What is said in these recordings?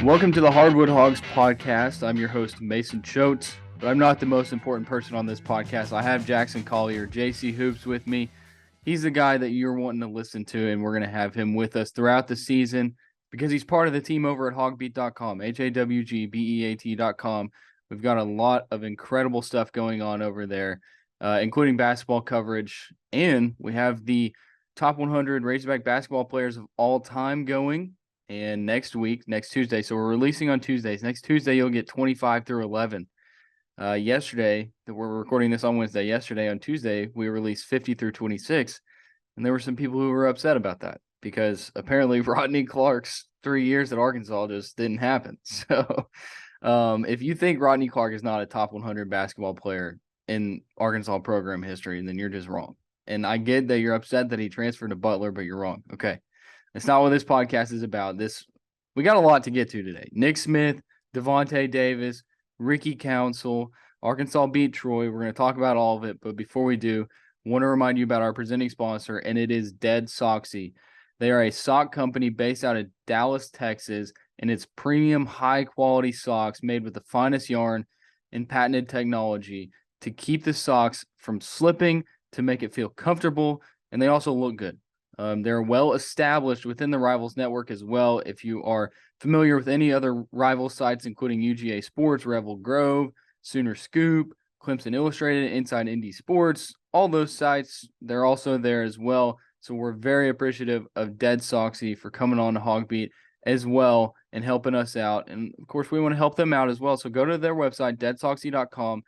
Welcome to the Hardwood Hawgs Podcast. I'm your host, Mason Choate, but I'm not the most important person on this podcast. I have Jackson Collier, JC Hoops, with me. He's the guy that you're wanting to listen to, and we're going to have him with us throughout the season because he's part of the team over at HawgBeat.com, HawgBeat.com. We've got a lot of incredible stuff going on over there, including basketball coverage, and we have the top 100 Razorback basketball players of all time going. And next Tuesday, so we're releasing on Tuesdays. Next Tuesday, you'll get 25 through 11. Yesterday, we're recording this on Wednesday. Yesterday, on Tuesday, we released 50 through 26. And there were some people who were upset about that because apparently Rodney Clark's 3 years at Arkansas just didn't happen. So if you think Rodney Clark is not a top 100 basketball player in Arkansas program history, then you're just wrong. And I get that you're upset that he transferred to Butler, but you're wrong. Okay. That's not what this podcast is about. We got a lot to get to today. Nick Smith, Devo Davis, Ricky Council, Arkansas beat Troy. We're going to talk about all of it. But before we do, I want to remind you about our presenting sponsor, and it is Dead Soxy. They are a sock company based out of Dallas, Texas, and it's premium, high-quality socks made with the finest yarn and patented technology to keep the socks from slipping, to make it feel comfortable, and they also look good. They're well established within the Rivals network as well. If you are familiar with any other rival sites, including UGA Sports, Revel Grove, Sooner Scoop, Clemson Illustrated, Inside Indy Sports, all those sites, they're also there as well. So we're very appreciative of Dead Soxy for coming on to HawgBeat as well and helping us out. And of course, we want to help them out as well. So go to their website, deadsoxy.com.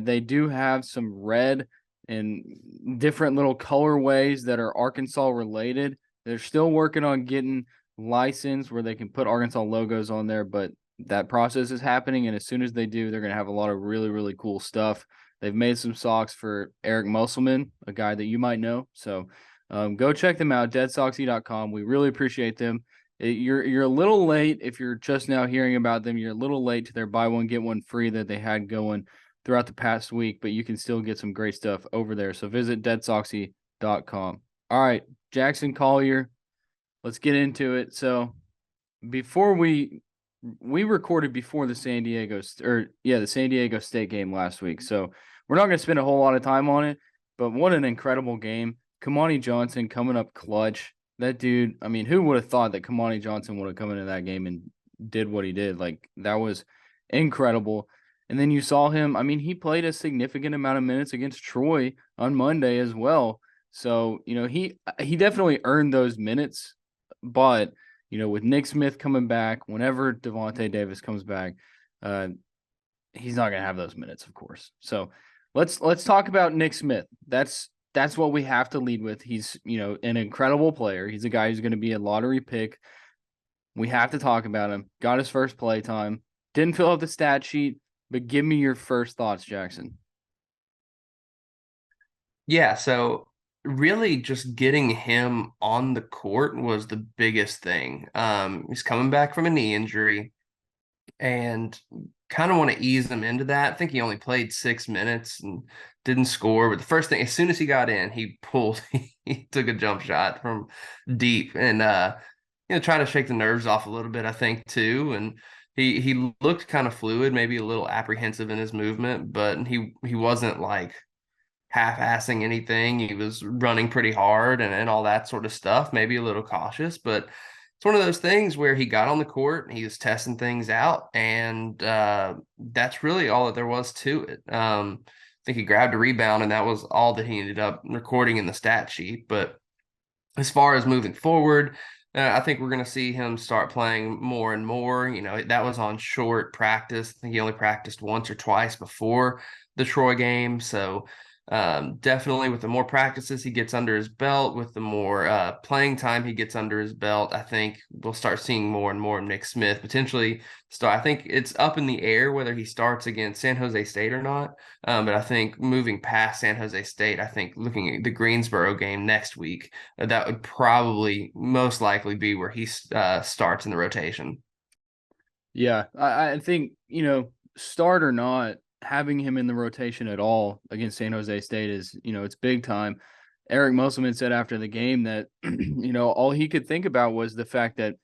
They do have some red and different little colorways that are Arkansas related. They're still working on getting licensed where they can put Arkansas logos on there, but that process is happening. And as soon as they do, they're going to have a lot of really, really cool stuff. They've made some socks for Eric Musselman, a guy that you might know. So go check them out, deadsoxy.com. We really appreciate them. You're a little late if you're just now hearing about them. You're a little late to their buy one, get one free that they had going throughout the past week, but you can still get some great stuff over there. So visit deadsoxy.com. All right, Jackson Collier, let's get into it. So before we recorded before the San Diego State game last week. So we're not going to spend a whole lot of time on it, but what an incredible game. Kimani Johnson coming up clutch. That dude, I mean, who would have thought that Kimani Johnson would have come into that game and did what he did? Like, that was incredible. And then you saw him, I mean, he played a significant amount of minutes against Troy on Monday as well. So, he definitely earned those minutes. But, with Nick Smith coming back, whenever Devo Davis comes back, he's not going to have those minutes, of course. So let's talk about Nick Smith. That's what we have to lead with. He's, an incredible player. He's a guy who's going to be a lottery pick. We have to talk about him. Got his first play time. Didn't fill out the stat sheet. But give me your first thoughts, Jackson. Yeah, so really just getting him on the court was the biggest thing. He's coming back from a knee injury and kind of want to ease him into that. I think he only played 6 minutes and didn't score. But the first thing, as soon as he got in, he he took a jump shot from deep and try to shake the nerves off a little bit, I think, too. And he looked kind of fluid, maybe a little apprehensive in his movement, but he wasn't like half-assing anything. He was running pretty hard and all that sort of stuff, maybe a little cautious, but it's one of those things where he got on the court and he was testing things out, and that's really all that there was to it. I think he grabbed a rebound, and that was all that he ended up recording in the stat sheet. But as far as moving forward, I think we're going to see him start playing more and more. That was on short practice. I think he only practiced once or twice before the Troy game. So definitely with the more practices he gets under his belt, with the more playing time he gets under his belt, I think we'll start seeing more and more of Nick Smith potentially start. I think it's up in the air whether he starts against San Jose State or not. But I think moving past San Jose State, I think looking at the Greensboro game next week, that would probably most likely be where he starts in the rotation. Yeah, I think, start or not, having him in the rotation at all against San Jose State is, it's big time. Eric Musselman said after the game that, all he could think about was the fact that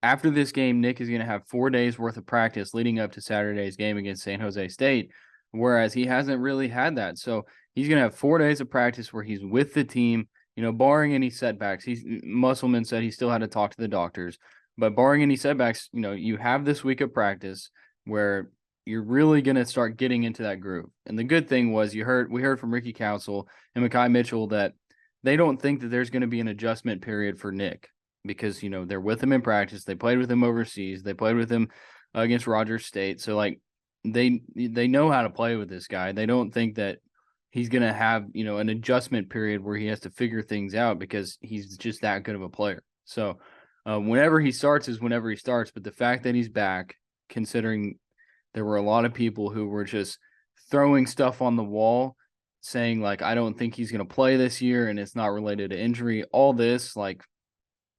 after this game, Nick is going to have 4 days worth of practice leading up to Saturday's game against San Jose State, whereas he hasn't really had that. So he's going to have 4 days of practice where he's with the team, barring any setbacks. Musselman said he still had to talk to the doctors, but barring any setbacks, you have this week of practice where you're really going to start getting into that groove. And the good thing was we heard from Ricky Council and Mekhi Mitchell that they don't think that there's going to be an adjustment period for Nick because, they're with him in practice. They played with him overseas. They played with him against Rogers State. So, they know how to play with this guy. They don't think that he's going to have, an adjustment period where he has to figure things out because he's just that good of a player. So, whenever he starts is whenever he starts. But the fact that he's back, considering there were a lot of people who were just throwing stuff on the wall saying, I don't think he's going to play this year and it's not related to injury, all this,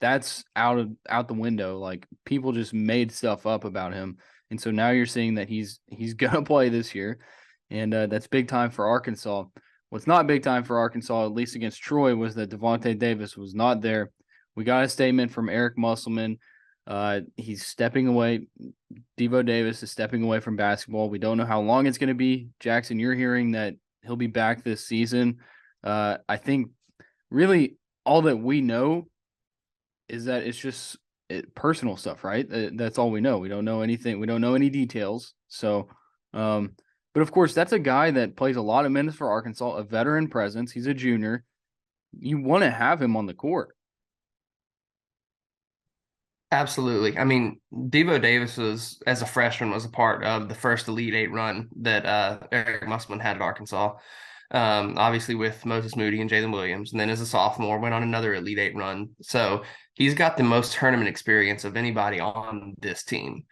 that's out the window. People just made stuff up about him. And so now you're seeing that he's going to play this year. And that's big time for Arkansas. What's not big time for Arkansas, at least against Troy, was that Devo Davis was not there. We got a statement from Eric Musselman. He's stepping away. Devo Davis is stepping away from basketball. We don't know how long it's going to be. Jackson, you're hearing that he'll be back this season. I think really all that we know is that it's just personal stuff, right? That's all we know. We don't know anything. We don't know any details. So, but of course, that's a guy that plays a lot of minutes for Arkansas, a veteran presence. He's a junior. You want to have him on the court. Absolutely. I mean, Devo Davis as a freshman, was a part of the first Elite Eight run that Eric Musselman had at Arkansas. Obviously with Moses Moody and Jalen Williams. And then as a sophomore, went on another Elite Eight run. So he's got the most tournament experience of anybody on this team.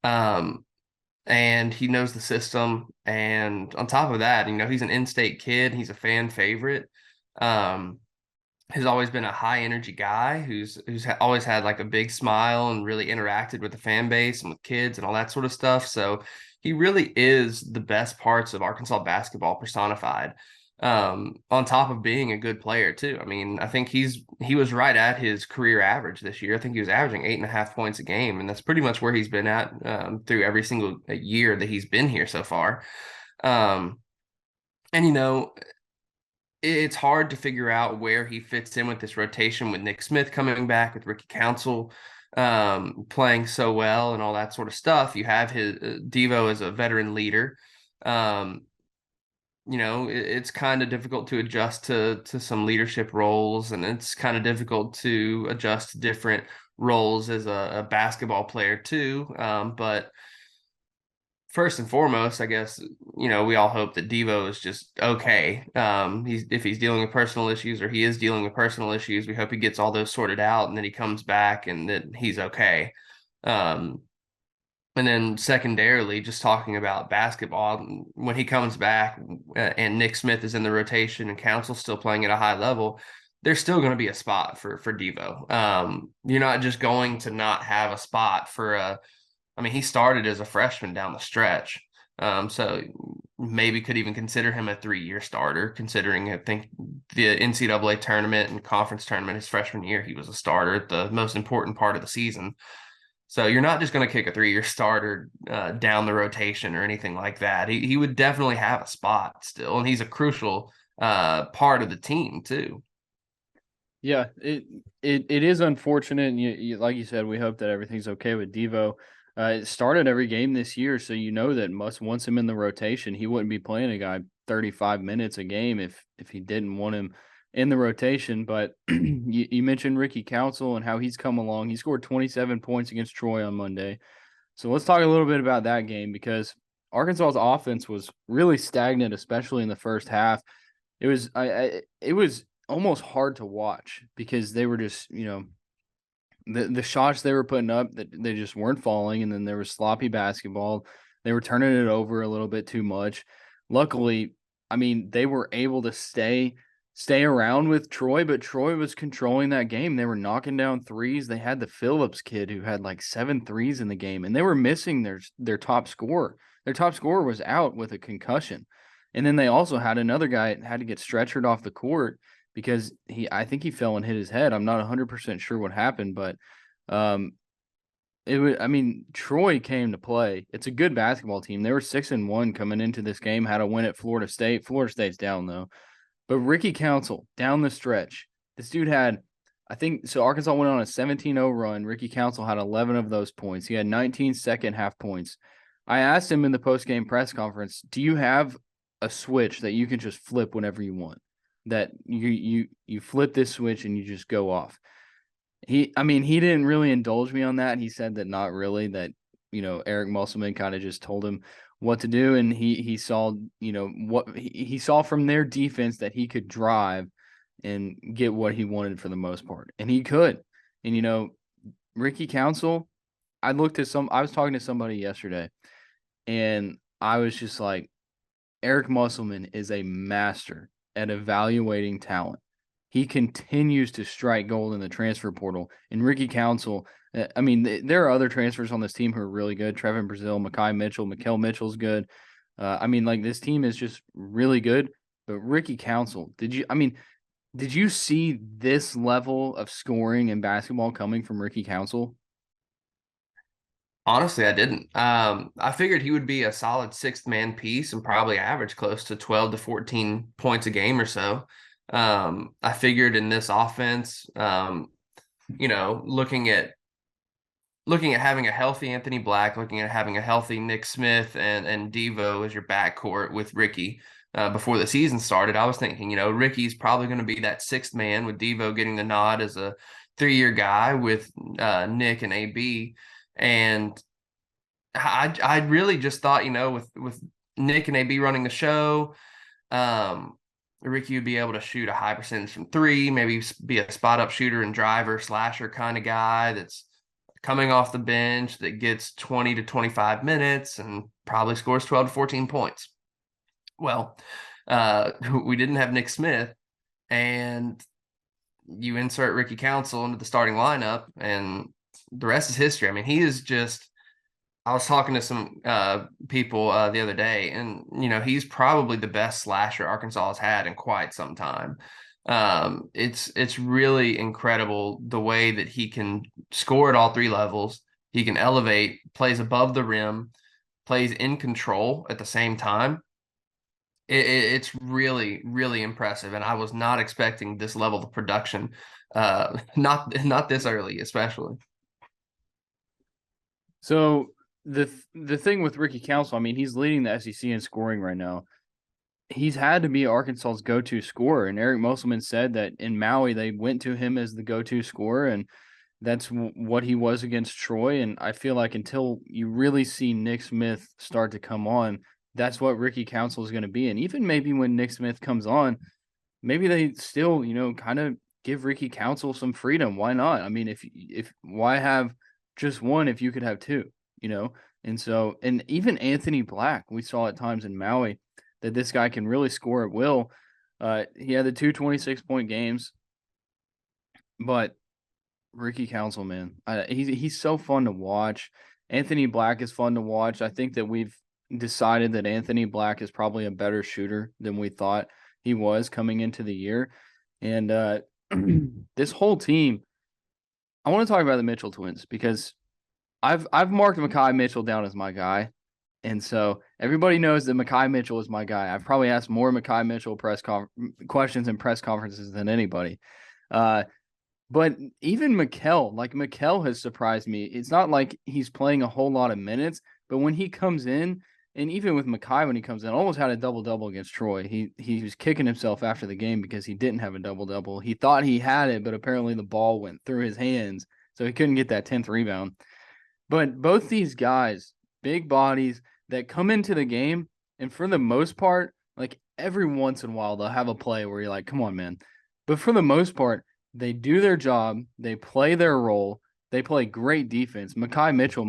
And he knows the system. And on top of that, he's an in-state kid. He's a fan favorite. Has always been a high energy guy who's always had a big smile and really interacted with the fan base and with kids and all that sort of stuff. So he really is the best parts of Arkansas basketball personified, on top of being a good player too. I mean, I think he was right at his career average this year. I think he was averaging 8.5 points a game, and that's pretty much where he's been at through every single year that he's been here so far. And it's hard to figure out where he fits in with this rotation with Nick Smith coming back, with Ricky Council playing so well and all that sort of stuff. You have his Devo as a veteran leader. It's kind of difficult to adjust to some leadership roles, and it's kind of difficult to adjust to different roles as a basketball player too. But first and foremost, I guess, we all hope that Devo is just okay. If he's dealing with personal issues, or he is dealing with personal issues, we hope he gets all those sorted out and then he comes back and that he's okay. And then secondarily, just talking about basketball, when he comes back and Nick Smith is in the rotation and Council's still playing at a high level, there's still going to be a spot for Devo. You're not just going to not have a spot for he started as a freshman down the stretch. So maybe could even consider him a 3-year starter, considering I think the NCAA tournament and conference tournament his freshman year, he was a starter at the most important part of the season. So you're not just going to kick a 3-year starter down the rotation or anything like that. He would definitely have a spot still, and he's a crucial part of the team too. Yeah, it is unfortunate. And like you said, we hope that everything's okay with Devo. It started every game this year, so that Muss wants him in the rotation. He wouldn't be playing a guy 35 minutes a game if he didn't want him in the rotation. But you mentioned Ricky Council and how he's come along. He scored 27 points against Troy on Monday. So let's talk a little bit about that game, because Arkansas's offense was really stagnant, especially in the first half. It was almost hard to watch because they were just, the shots they were putting up, that they just weren't falling, and then there was sloppy basketball. They were turning it over a little bit too much. Luckily, they were able to stay around with Troy, but Troy was controlling that game. They were knocking down threes. They had the Phillips kid who had 7 threes in the game, and they were missing their top scorer. Their top scorer was out with a concussion. And then they also had another guy that had to get stretchered off the court because I think he fell and hit his head. I'm not 100% sure what happened, but I mean, Troy came to play. It's a good basketball team. They were 6-1 coming into this game, had a win at Florida State. Florida State's down though. But Ricky Council down the stretch. This dude had, I think, so Arkansas went on a 17-0 run. Ricky Council had 11 of those points. He had 19 second half points. I asked him in the post-game press conference, do you have a switch that you can just flip whenever you want? That you flip this switch and you just go off. He didn't really indulge me on that. He said that not really, that, Eric Musselman kind of just told him what to do. And he saw, what he saw from their defense that he could drive and get what he wanted for the most part. And he could. And, Ricky Council, I was talking to somebody yesterday and I was just like, Eric Musselman is a master at evaluating talent. He continues to strike gold in the transfer portal. And Ricky Council, there are other transfers on this team who are really good. Trevin Brazil, Makai Mitchell, Mikal Mitchell's good. This team is just really good. But Ricky Council, did you see this level of scoring in basketball coming from Ricky Council? Honestly, I didn't. I figured he would be a solid sixth man piece and probably average close to 12 to 14 points a game or so. I figured in this offense, looking at having a healthy Anthony Black, looking at having a healthy Nick Smith and Devo as your backcourt with Ricky before the season started, I was thinking, Ricky's probably going to be that sixth man with Devo getting the nod as a 3-year guy with Nick and AB. And I really just thought, with Nick and AB running the show, Ricky would be able to shoot a high percentage from three, maybe be a spot up shooter and driver slasher kind of guy that's coming off the bench that gets 20 to 25 minutes and probably scores 12 to 14 points. Well, we didn't have Nick Smith, and you insert Ricky Council into the starting lineup, and the rest is history. I mean, he is just, I was talking to some people the other day, and, he's probably the best slasher Arkansas has had in quite some time. It's really incredible the way that he can score at all three levels. He can elevate, plays above the rim, plays in control at the same time. It's really, really impressive, and I was not expecting this level of production, not this early, especially. So the thing with Ricky Council, he's leading the SEC in scoring right now. He's had to be Arkansas's go-to scorer, and Eric Musselman said that in Maui they went to him as the go-to scorer, and that's what he was against Troy. And I feel like until you really see Nick Smith start to come on, that's what Ricky Council is going to be. And even maybe when Nick Smith comes on, maybe they still, kind of give Ricky Council some freedom. Why not? If why have just one if you could have two, And so, and even Anthony Black, we saw at times in Maui that this guy can really score at will. He had the 2 26-point games, but Ricky Council, man, he's so fun to watch. Anthony Black is fun to watch. I think that we've decided that Anthony Black is probably a better shooter than we thought he was coming into the year. And this whole team, I want to talk about the Mitchell twins because I've marked Makai Mitchell down as my guy. And so everybody knows that Makai Mitchell is my guy. I've probably asked more Makai Mitchell questions in press conferences than anybody. But even Mikal has surprised me. It's not like he's playing a whole lot of minutes, but when he comes in, and even with Makai when he comes in, almost had a double-double against Troy. He was kicking himself after the game because he didn't have a double-double. He thought he had it, but apparently the ball went through his hands, so he couldn't get that 10th rebound. But both these guys, big bodies that come into the game, and for the most part, like every once in a while, they'll have a play where you're like, come on, man. But for the most part, they do their job. They play their role. They play great defense. Makai Mitchell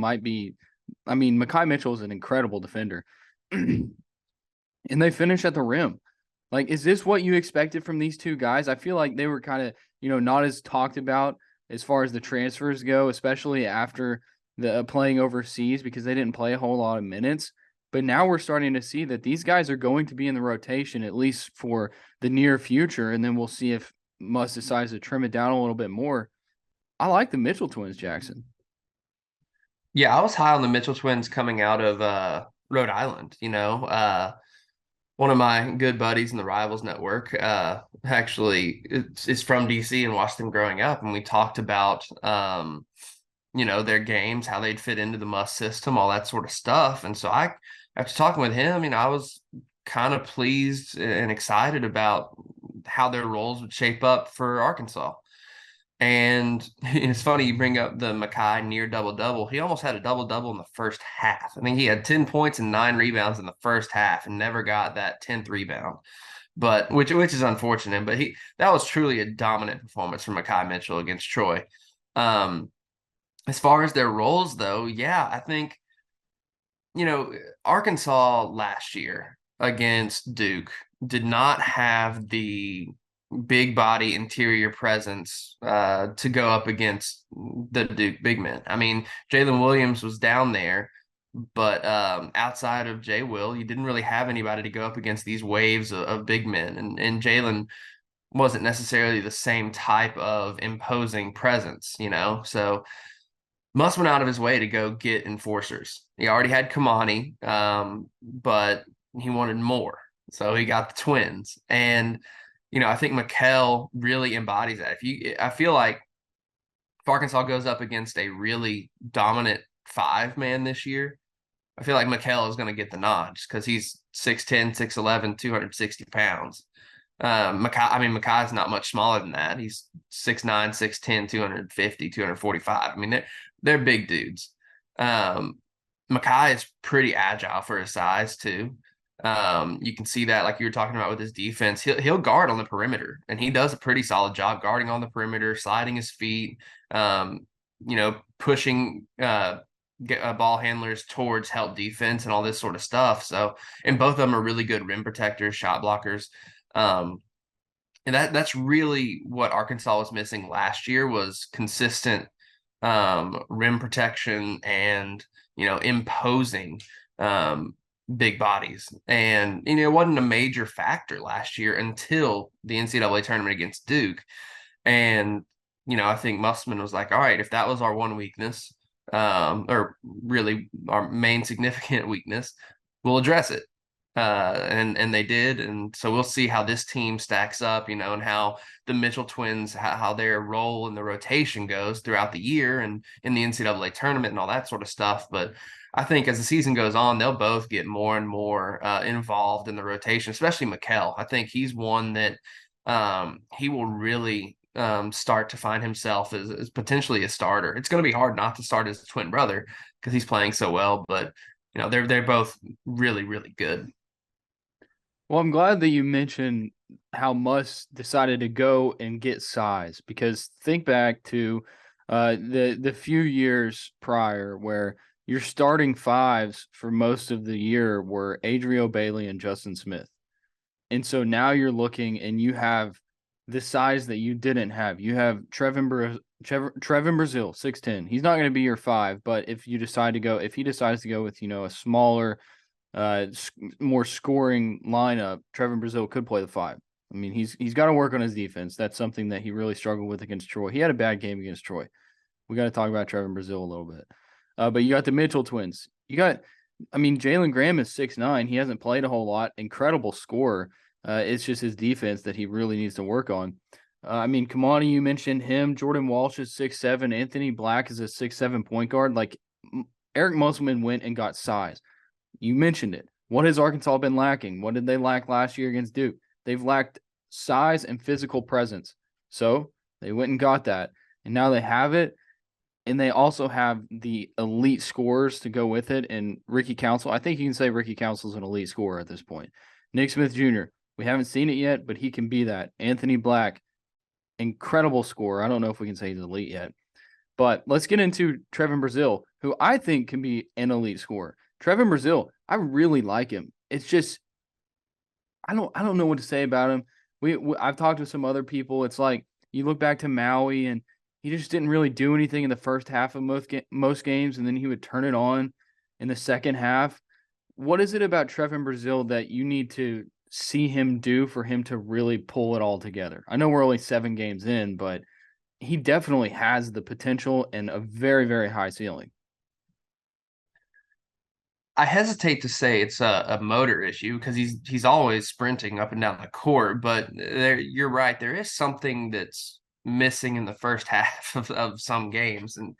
is an incredible defender. And they finish at the rim. Like, is this what you expected from these two guys? I feel like they were kind of, not as talked about as far as the transfers go, especially after the playing overseas because they didn't play a whole lot of minutes. But now we're starting to see that these guys are going to be in the rotation, at least for the near future. And then we'll see if Muss decides to trim it down a little bit more. I like the Mitchell twins, Jackson. Yeah, I was high on the Mitchell twins coming out of Rhode Island. One of my good buddies in the Rivals Network actually is from DC and watched them growing up, and we talked about their games, how they'd fit into the Must system, all that sort of stuff. And so after talking with him, I was kind of pleased and excited about how their roles would shape up for Arkansas. And it's funny you bring up the Mackay near double double. He almost had a double double in the first half. I think he had 10 points and 9 rebounds in the first half and never got that 10th rebound. But which is unfortunate. But that was truly a dominant performance from Mackay Mitchell against Troy. As far as their roles, though, yeah, I think Arkansas last year against Duke did not have the big body interior presence to go up against the Duke big men. I mean, Jalen Williams was down there, but outside of Jay Will, you didn't really have anybody to go up against these waves of big men. And Jalen wasn't necessarily the same type of imposing presence, So Muss went out of his way to go get enforcers. He already had Kimani, but he wanted more. So he got the twins. And I think Mikal really embodies that. I feel like if Arkansas goes up against a really dominant 5-man this year, I feel like Mikal is going to get the nod just because he's 6'10", 6'11", 260 pounds. Makai's not much smaller than that. He's 6'9", 6'10", 250, 245. I mean, they're big dudes. Mackay is pretty agile for his size too. You can see that, like you were talking about with his defense, he'll guard on the perimeter, and he does a pretty solid job guarding on the perimeter, sliding his feet, pushing ball handlers towards help defense and all this sort of stuff. So, and both of them are really good rim protectors, shot blockers. And that's really what Arkansas was missing last year was consistent rim protection and imposing big bodies. And it wasn't a major factor last year until the NCAA tournament against Duke. And I think Musselman was like, all right, if that was our one weakness, or really our main significant weakness, we'll address it. And they did. And so we'll see how this team stacks up, and how the Mitchell twins, how their role in the rotation goes throughout the year and in the NCAA tournament and all that sort of stuff. But I think as the season goes on, they'll both get more and more involved in the rotation, especially Mikal. I think he's one that he will really start to find himself as potentially a starter. It's going to be hard not to start his twin brother because he's playing so well, but they're both really, really good. Well, I'm glad that you mentioned how Muss decided to go and get size, because think back to the few years prior where your starting fives for most of the year were Adrio Bailey and Justin Smith. And so now you're looking and you have the size that you didn't have. You have Trevin Brazile, 6'10". He's not going to be your 5, but if he decides to go with, a smaller, more scoring lineup, Trevin Brazile could play the 5. I mean, he's got to work on his defense. That's something that he really struggled with against Troy. He had a bad game against Troy. We got to talk about Trevin Brazile a little bit. But you got the Mitchell twins. Jalen Graham is 6'9". He hasn't played a whole lot. Incredible scorer. It's just his defense that he really needs to work on. Kimani, you mentioned him. Jordan Walsh is 6'7". Anthony Black is a 6'7" point guard. Like, Eric Musselman went and got size. You mentioned it. What has Arkansas been lacking? What did they lack last year against Duke? They've lacked size and physical presence. So they went and got that. And now they have it. And they also have the elite scorers to go with it. And Ricky Council, I think you can say Ricky Council is an elite scorer at this point. Nick Smith Jr., we haven't seen it yet, but he can be that. Anthony Black, incredible scorer. I don't know if we can say he's elite yet. But let's get into Trevin Brazile, who I think can be an elite scorer. Trevin Brazile, I really like him. It's just I don't know what to say about him. I've talked to some other people. It's like you look back to Maui and he just didn't really do anything in the first half of most games, and then he would turn it on in the second half. What is it about Trevin Brazile that you need to see him do for him to really pull it all together? I know we're only 7 games in, but he definitely has the potential and a very, very high ceiling. I hesitate to say it's a motor issue because he's always sprinting up and down the court, but you're right. There is something that's missing in the first half of some games, and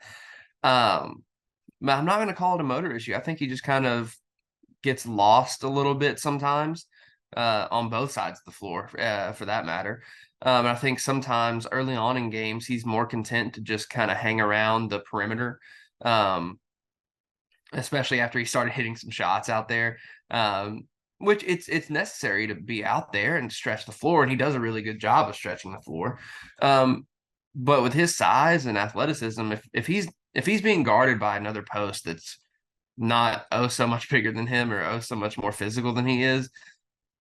but I'm not going to call it a motor issue. I think he just kind of gets lost a little bit sometimes on both sides of the floor, for that matter. And I think sometimes early on in games, he's more content to just kind of hang around the perimeter, especially after he started hitting some shots out there. Which it's necessary to be out there and stretch the floor, and he does a really good job of stretching the floor. But with his size and athleticism, if he's being guarded by another post that's not so much bigger than him or so much more physical than he is,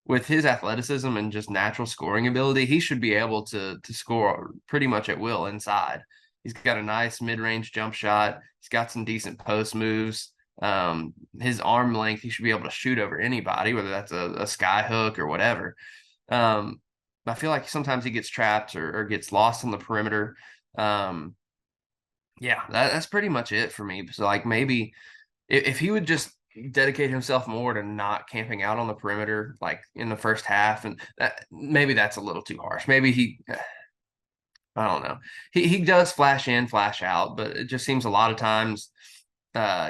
with his athleticism and just natural scoring ability, he should be able to score pretty much at will inside. He's got a nice mid-range jump shot. He's got some decent post moves. His arm length, he should be able to shoot over anybody, whether that's a sky hook or whatever. I feel like sometimes he gets trapped or gets lost on the perimeter. Yeah, that's pretty much it for me. So like maybe if he would just dedicate himself more to not camping out on the perimeter, like in the first half, and maybe that's a little too harsh. Maybe I don't know. He does flash in, flash out, but it just seems a lot of times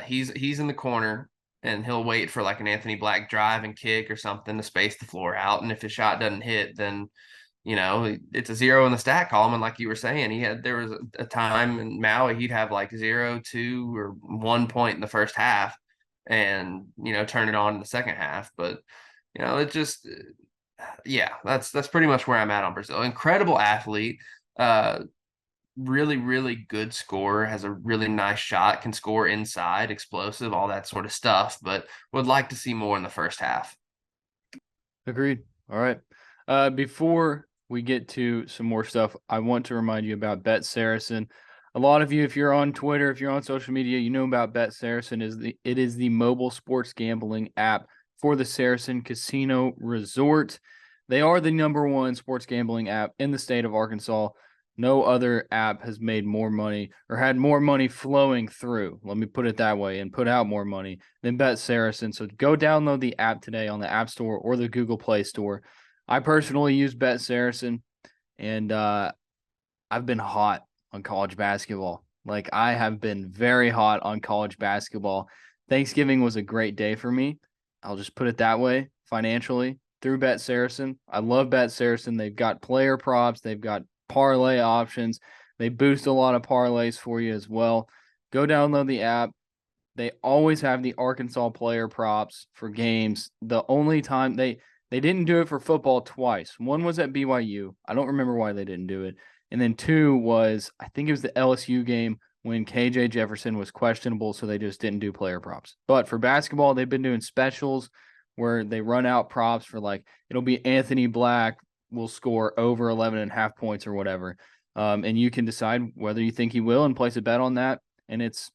he's in the corner and he'll wait for like an Anthony Black drive and kick or something to space the floor out. And if his shot doesn't hit, then it's a 0 in the stat column. And like you were saying, there was a time in Maui he'd have like 0, 2, or 1 point in the first half, and turn it on in the second half. But it just that's pretty much where I'm at on Brazil. Incredible athlete, really, really good scorer, has a really nice shot, can score inside, explosive, all that sort of stuff, but would like to see more in the first half. Agreed. All right. Before we get to some more stuff, I want to remind you about Bet Saracen. A lot of you, if you're on Twitter, if you're on social media, you know about Bet Saracen. It is the mobile sports gambling app for the Saracen Casino Resort. They are the #1 sports gambling app in the state of Arkansas. No other app has made more money or had more money flowing through, let me put it that way, and put out more money than Bet Saracen. So go download the app today on the App Store or the Google Play Store. I personally use Bet Saracen, and I've been hot on college basketball. Like, I have been very hot on college basketball. Thanksgiving was a great day for me. I'll just put it that way, financially, through Bet Saracen. I love Bet Saracen. They've got player props. They've got parlay options. They boost a lot of parlays for you as well. Go download the app. They always have the Arkansas player props for games. The only time they didn't do it for football twice. One was at BYU. I don't remember why they didn't do it. And then 2 was, I think it was the LSU game when KJ Jefferson was questionable, so they just didn't do player props. But for basketball, they've been doing specials where they run out props for, like, it'll be Anthony Black will score over 11.5 points or whatever. And you can decide whether you think he will and place a bet on that. And it's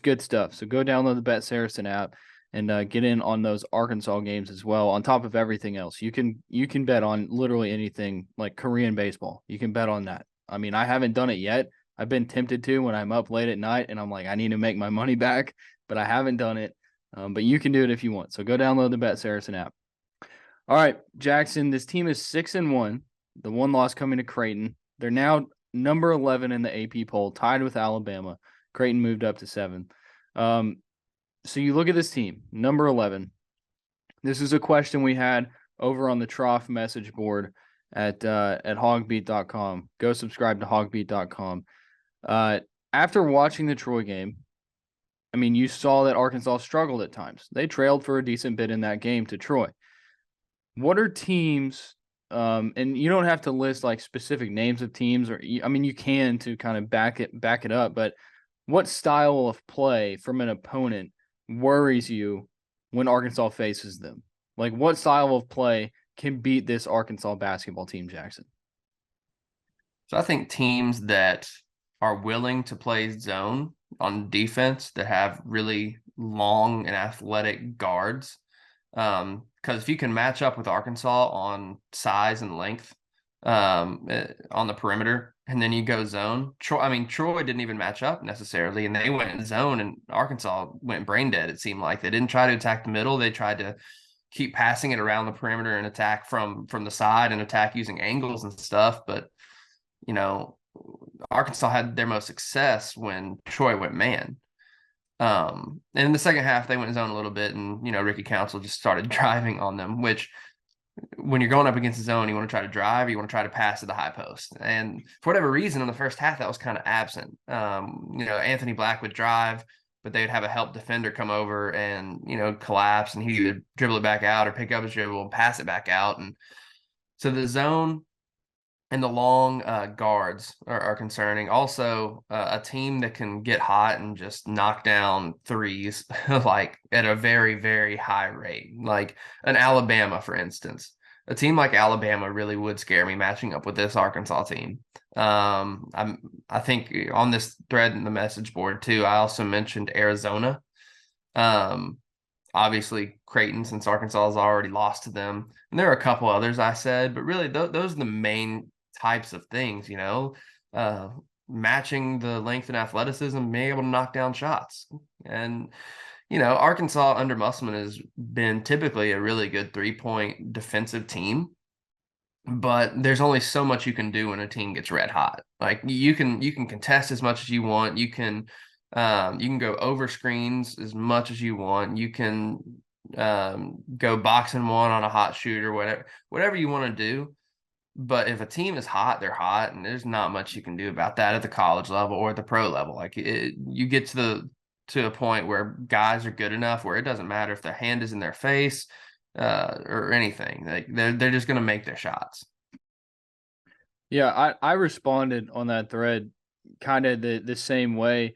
good stuff. So go download the Bet Saracen app and get in on those Arkansas games as well. On top of everything else, you can bet on literally anything, like Korean baseball. You can bet on that. I mean, I haven't done it yet. I've been tempted to when I'm up late at night and I'm like, I need to make my money back, but I haven't done it. But you can do it if you want. So go download the Bet Saracen app. All right, Jackson, this team is 6-1. The one loss coming to Creighton. They're now number 11 in the AP poll, tied with Alabama. Creighton moved up to 7. So you look at this team, number 11. This is a question we had over on the Trough message board at HawgBeat.com. Go subscribe to HawgBeat.com. After watching the Troy game, I mean, you saw that Arkansas struggled at times. They trailed for a decent bit in that game to Troy. What are teams, and you don't have to list like specific names of teams, or I mean, you can to kind of back it up, but what style of play from an opponent worries you when Arkansas faces them? Like, what style of play can beat this Arkansas basketball team, Jackson? So I think teams that are willing to play zone on defense, that have really long and athletic guards, because if you can match up with Arkansas on size and length, on the perimeter, and then you go zone. Troy didn't even match up necessarily, and they went zone, and Arkansas went brain dead. It seemed like they didn't try to attack the middle. They tried to keep passing it around the perimeter and attack from the side and attack using angles and stuff. But, you know, Arkansas had their most success when Troy went man. And in the second half, they went zone a little bit, and, you know, Ricky Council just started driving on them, which when you're going up against the zone, you want to try to drive, or you want to try to pass to the high post. And for whatever reason, in the first half, that was kind of absent. You know, Anthony Black would drive, but they would have a help defender come over and, you know, collapse, and he would dribble it back out or pick up his dribble and pass it back out. And so the zone and the long guards are concerning. Also, a team that can get hot and just knock down threes like at a very, very high rate, like an Alabama, for instance. A team like Alabama really would scare me matching up with this Arkansas team. I think on this thread in the message board too, I also mentioned Arizona. Obviously Creighton, since Arkansas has already lost to them, and there are a couple others I said, but really those are the main types of things, you know, matching the length and athleticism, being able to knock down shots. And, you know, Arkansas under Musselman has been typically a really good 3-point defensive team, but there's only so much you can do when a team gets red hot. Like you can contest as much as you want. You can go over screens as much as you want. You can go boxing one on a hot shooter, whatever you want to do. But if a team is hot, they're hot, and there's not much you can do about that at the college level or at the pro level. Like you get to a point where guys are good enough where it doesn't matter if their hand is in their face or anything. Like they're just going to make their shots. Yeah, I responded on that thread kind of the same way,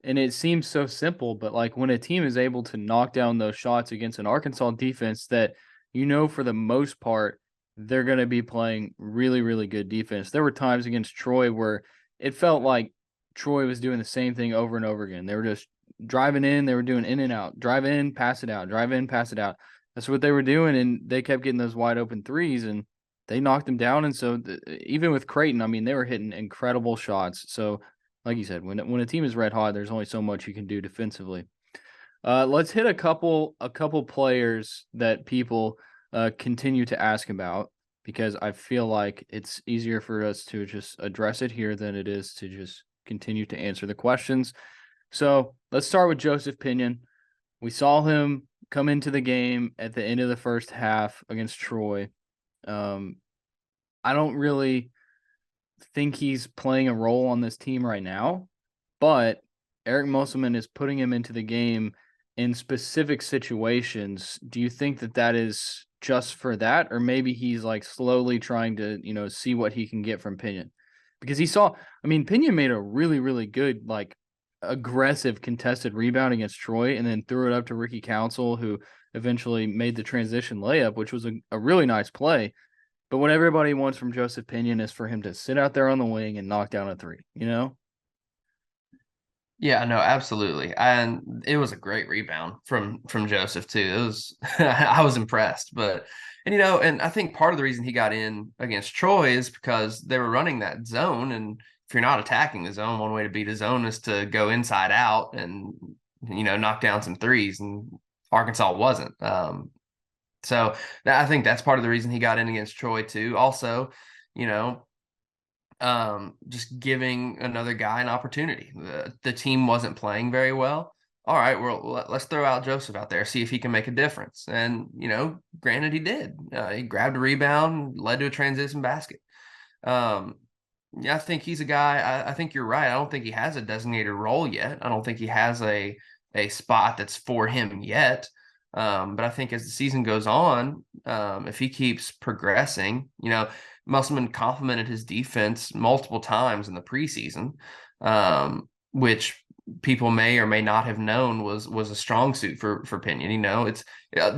and it seems so simple, but like when a team is able to knock down those shots against an Arkansas defense that, you know, for the most part, they're going to be playing really, really good defense. There were times against Troy where it felt like Troy was doing the same thing over and over again. They were just driving in, they were doing in and out, drive in, pass it out, drive in, pass it out. That's what they were doing, and they kept getting those wide open threes, and they knocked them down. And so even with Creighton, I mean, they were hitting incredible shots. So like you said, when a team is red hot, there's only so much you can do defensively. Let's hit a couple players that people continue to ask about, because I feel like it's easier for us to just address it here than it is to just continue to answer the questions. So let's start with Joseph Pinion. We saw him come into the game at the end of the first half against Troy. I don't really think he's playing a role on this team right now, but Eric Musselman is putting him into the game in specific situations. Do you think that is just for that, or maybe he's like slowly trying to, you know, see what he can get from Pinion? Because Pinion made a really, really good, like, aggressive contested rebound against Troy and then threw it up to Ricky Council, who eventually made the transition layup, which was a really nice play. But what everybody wants from Joseph Pinion is for him to sit out there on the wing and knock down a three, you know? Yeah, no, absolutely. And it was a great rebound from Joseph too. It was I was impressed. But and I think part of the reason he got in against Troy is because they were running that zone, and if you're not attacking the zone, one way to beat a zone is to go inside out and knock down some threes, and Arkansas wasn't. So I think that's part of the reason he got in against Troy too. Also, just giving another guy an opportunity. The team wasn't playing very well. All right, well, let's throw out Joseph out there, see if he can make a difference. And, granted, he did. He grabbed a rebound, led to a transition basket. Yeah, I think he's a guy. I think you're right. I don't think he has a designated role yet. I don't think he has a spot that's for him yet. But I think as the season goes on, if he keeps progressing, Musselman complimented his defense multiple times in the preseason, which people may or may not have known was a strong suit for Pinion. It's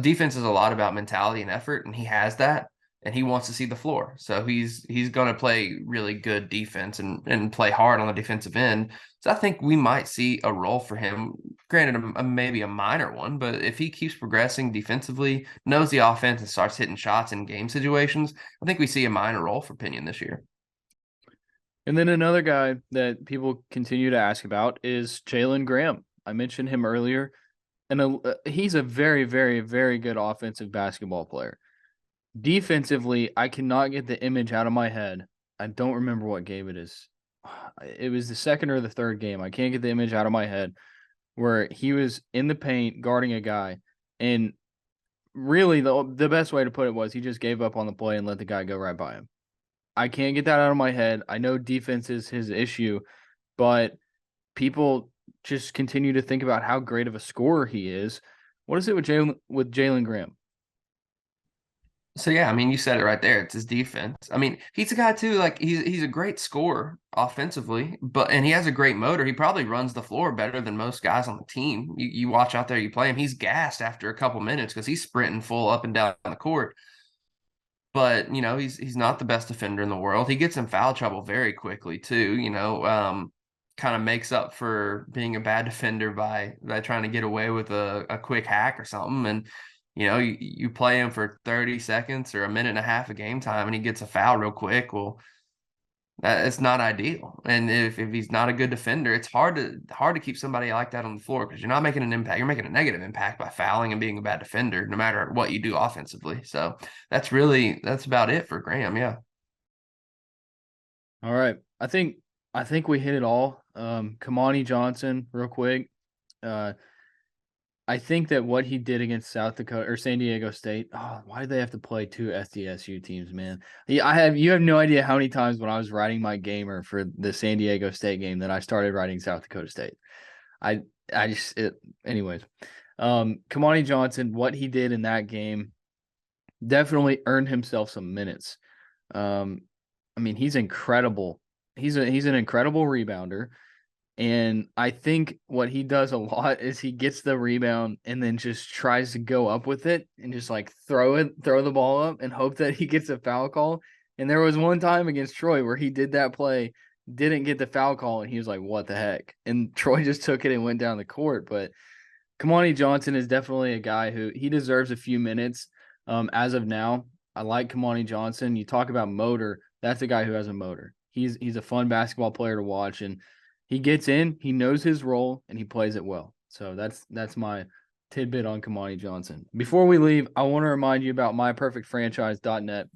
defense is a lot about mentality and effort, and he has that. and he wants to see the floor. So he's going to play really good defense and play hard on the defensive end. So I think we might see a role for him, granted maybe a minor one, but if he keeps progressing defensively, knows the offense, and starts hitting shots in game situations, I think we see a minor role for Pinion this year. And then another guy that people continue to ask about is Jalen Graham. I mentioned him earlier, and he's a very, very, very good offensive basketball player. Defensively, I cannot get the image out of my head. I don't remember what game it is. It was the second or the third game. I can't get the image out of my head where he was in the paint guarding a guy, and really the best way to put it was he just gave up on the play and let the guy go right by him. I can't get that out of my head. I know defense is his issue, but people just continue to think about how great of a scorer he is. What is it with Jalen Graham? So yeah, I mean, you said it right there. It's his defense. I mean, he's a guy too. Like he's a great scorer offensively, and he has a great motor. He probably runs the floor better than most guys on the team. You watch out there, you play him. He's gassed after a couple minutes because he's sprinting full up and down the court. But he's not the best defender in the world. He gets in foul trouble very quickly too. Kind of makes up for being a bad defender by trying to get away with a quick hack or something. And you play him for 30 seconds or a minute and a half of game time and he gets a foul real quick. Well, it's not ideal. And if he's not a good defender, it's hard to keep somebody like that on the floor because you're not making an impact. You're making a negative impact by fouling and being a bad defender, no matter what you do offensively. So that's about it for Graham. Yeah. All right. I think we hit it all. Kimani Johnson, real quick. I think that what he did against South Dakota or San Diego State, why do they have to play two SDSU teams, man? You have no idea how many times when I was writing my gamer for the San Diego State game that I started writing South Dakota State. Anyways. Kimani Johnson, what he did in that game definitely earned himself some minutes. I mean, he's incredible. He's an incredible rebounder. And I think what he does a lot is he gets the rebound and then just tries to go up with it and just like throw the ball up and hope that he gets a foul call. And there was one time against Troy where he did that play, didn't get the foul call, and he was like, what the heck? And Troy just took it and went down the court. But Kimani Johnson is definitely a guy who he deserves a few minutes as of now. I like Kimani Johnson. You talk about motor. That's a guy who has a motor. He's a fun basketball player to watch, and he gets in, he knows his role, and he plays it well. So that's my tidbit on Kimani Johnson. Before we leave, I want to remind you about myperfectfranchise.net.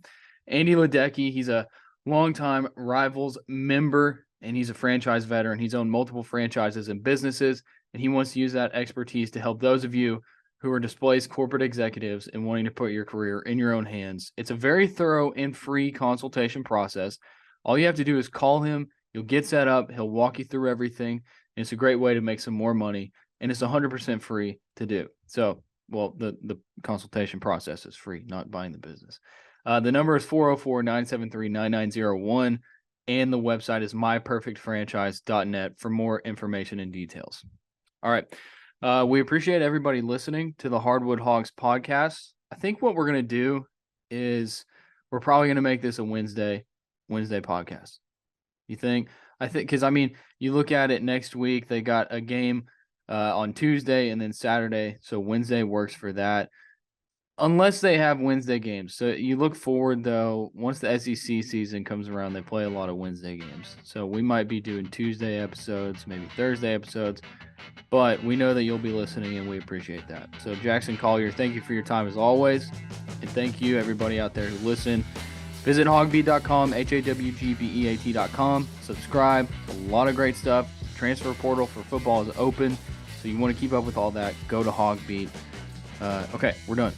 Andy Ledecky, he's a longtime Rivals member, and he's a franchise veteran. He's owned multiple franchises and businesses, and he wants to use that expertise to help those of you who are displaced corporate executives and wanting to put your career in your own hands. It's a very thorough and free consultation process. All you have to do is call him. You'll get set up. He'll walk you through everything. And it's a great way to make some more money. And it's 100% free to do. So, well, the consultation process is free, not buying the business. The number is 404-973-9901. And the website is myperfectfranchise.net for more information and details. All right. We appreciate everybody listening to the Hardwood Hawgs podcast. I think what we're going to do is we're probably going to make this a Wednesday podcast. You think? I think because, I mean, you look at it next week, they got a game on Tuesday and then Saturday. So Wednesday works for that. Unless they have Wednesday games. So you look forward, though, once the SEC season comes around, they play a lot of Wednesday games. So we might be doing Tuesday episodes, maybe Thursday episodes. But we know that you'll be listening, and we appreciate that. So Jackson Collier, thank you for your time as always. And thank you, everybody out there who listen. Visit HawgBeat.com, HawgBeat.com. Subscribe. A lot of great stuff. Transfer portal for football is open. So you want to keep up with all that, go to HawgBeat. Okay, we're done.